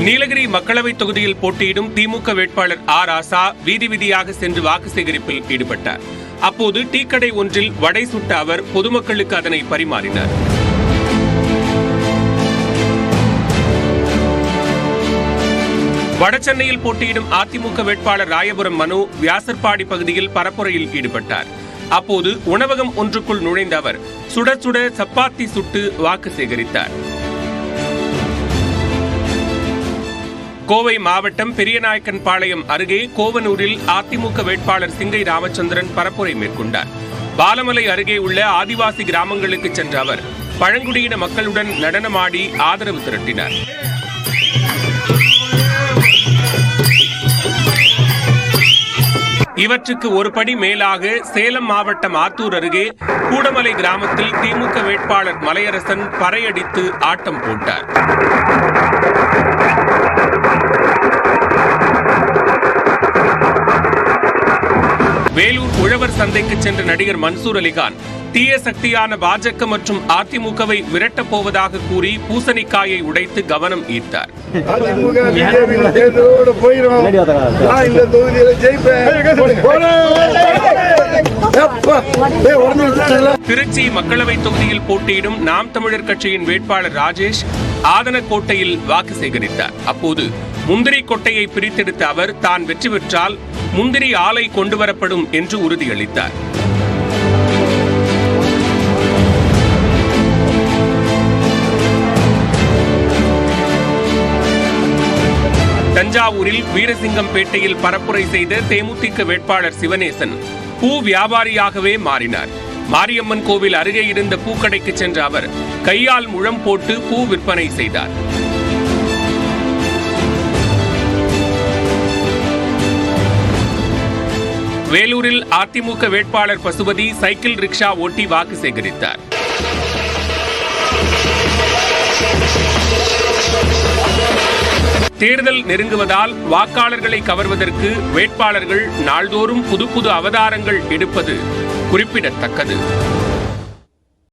நீலகிரி மக்களவை தொகுதியில் போட்டியிடும் திமுக வேட்பாளர் ராசா வீதி வீதியாக சென்று வாக்கு சேகரிப்பில் ஈடுபட்டார். அப்போது டீக்கடை ஒன்றில் வடை சுட்ட அவர் பொதுமக்களுக்கு அதனை பரிமாறினார். வடசென்னையில் போட்டியிடும் அதிமுக வேட்பாளர் ராயபுரம் மனு வியாசர்பாடி பகுதியில் பரப்புரையில் ஈடுபட்டார். அப்போது உணவகம் ஒன்றுக்குள் நுழைந்த அவர் சுட சுட சப்பாத்தி சுட்டு வாக்கு சேகரித்தார். கோவை மாவட்டம் பெரியநாயக்கன்பாளையம் அருகே கோவனூரில் அதிமுக வேட்பாளர் சிங்கை ராமச்சந்திரன் பரப்புரை மேற்கொண்டார். பாலமலை அருகே உள்ள ஆதிவாசி கிராமங்களுக்கு சென்ற அவர் பழங்குடியின மக்களுடன் நடனமாடி ஆதரவு திரட்டினார். இவற்றுக்கு ஒரு படி மேலாக சேலம் மாவட்டம் ஆத்தூர் அருகே கூடமலை கிராமத்தில் திமுக வேட்பாளர் மலையரசன் பறையடித்து ஆட்டம் போட்டார். வேலூர் உழவர் சந்தைக்கு சென்ற நடிகர் மன்சூர் அலிகான் தீய சக்தியான பாஜக மற்றும் அதிமுகவை விரட்டப் போவதாக கூறி பூசணிக்காயை உடைத்து கவனம் ஈர்த்தார். திருச்சி மக்களவை தொகுதியில் போட்டியிடும் நாம் தமிழர் கட்சியின் வேட்பாளர் ராஜேஷ் ஆதனக்கோட்டையில் வாக்கு சேகரித்தார். அப்போது முந்திரி கொட்டையை பிரித்தெடுத்த அவர் தான் வெற்றி பெற்றால் முந்திரி ஆலை கொண்டுவரப்படும் என்று உறுதியளித்தார். தஞ்சாவூரில் வீரசிங்கம்பேட்டையில் பரப்புரை செய்த தேமுதிக வேட்பாளர் சிவனேசன் பூ வியாபாரியாகவே மாறினார். மாரியம்மன் கோவில் அருகே இருந்த பூக்கடைக்கு சென்ற அவர் கையால் முழம் போட்டு பூ விற்பனை செய்தார். வேலூரில் அதிமுக வேட்பாளர் பசுபதி சைக்கிள் ரிக்ஷா ஓட்டி வாக்கு சேகரித்தார். தேர்தல் நெருங்குவதால் வாக்காளர்களை கவர்வதற்கு வேட்பாளர்கள் நாள்தோறும் புது புது அவதாரங்கள் எடுப்பது குறிப்பிடத்தக்கது.